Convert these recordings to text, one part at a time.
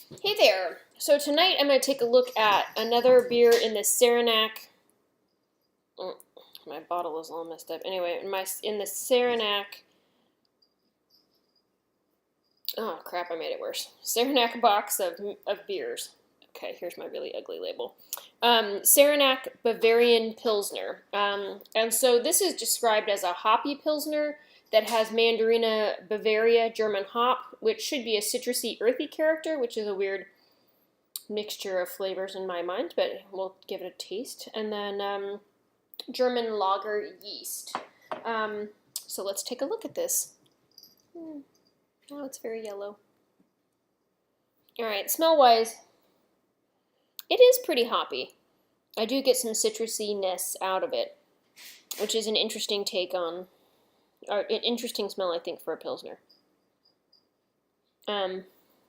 Hey there. So tonight I'm going to take a look at another beer in the Saranac. My bottle is all messed up. Anyway, in the Saranac. Oh crap! I made it worse. Saranac box of beers. Okay, here's my really ugly label. Saranac Bavarian Pilsner. And so this is described as a hoppy Pilsner that has Mandarina Bavaria German hop, which should be a citrusy, earthy character, which is a weird mixture of flavors in my mind, but we'll give it a taste. And then German lager yeast. So let's take a look at this. Oh, it's very yellow. All right, smell-wise, it is pretty hoppy. I do get some citrusiness out of it, which is an interesting take on, or an interesting smell, I think, for a Pilsner.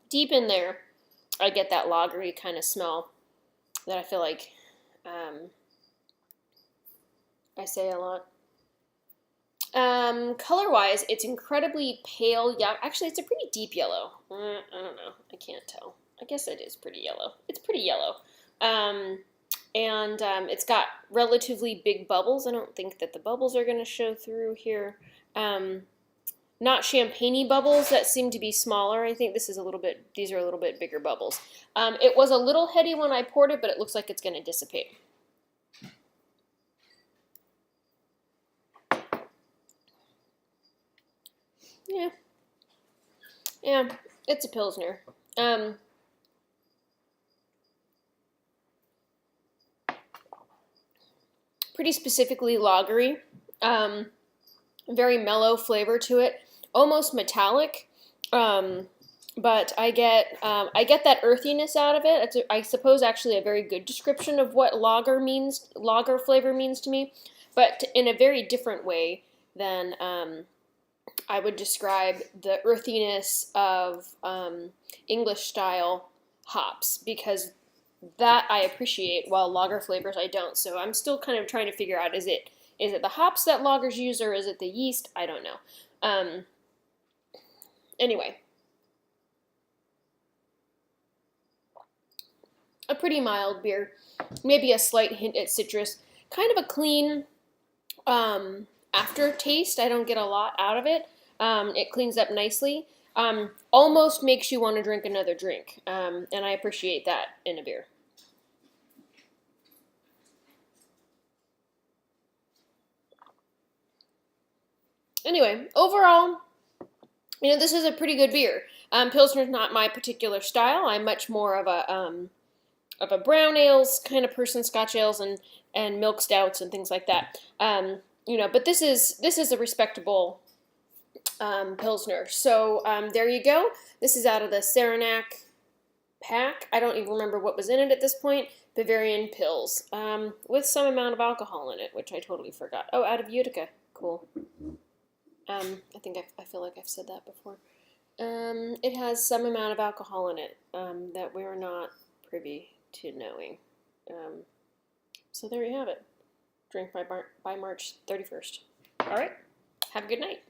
Deep in there, I get that lagery kind of smell that I feel like I say a lot. Color-wise, it's incredibly pale. Yeah, actually, it's a pretty deep yellow. I don't know. I can't tell. I guess it is pretty yellow. It's pretty yellow. It's got relatively big bubbles. I don't think that the bubbles are going to show through here. Not champagne-y bubbles that seem to be smaller. I think these are a little bit bigger bubbles. It was a little heady when I poured it, but it looks like it's going to dissipate. Yeah, it's a Pilsner. Pretty specifically lagery. Very mellow flavor to it, almost metallic. But I get that earthiness out of it. It's, I suppose, actually a very good description of what lager flavor means to me, but in a very different way than I would describe the earthiness of English style hops, because that I appreciate, while lager flavors I don't. So I'm still kind of trying to figure out, is it the hops that lagers use, or is it the yeast? I don't know. Anyway, a pretty mild beer, maybe a slight hint at citrus, kind of a clean aftertaste. I don't get a lot out of it. It cleans up nicely. Almost makes you want to drink another drink, and I appreciate that in a beer. Anyway, overall, this is a pretty good beer. Pilsner's not my particular style. I'm much more of a brown ales kind of person, Scotch ales and milk stouts and things like that. But this is a respectable Pilsner. So there you go. This is out of the Saranac pack. I don't even remember what was in it at this point. Bavarian Pils, with some amount of alcohol in it, which I totally forgot. Oh, out of Utica. Cool. I feel like I've said that before. It has some amount of alcohol in it that we're not privy to knowing. So there you have it. Drink by March 31st. All right. Have a good night.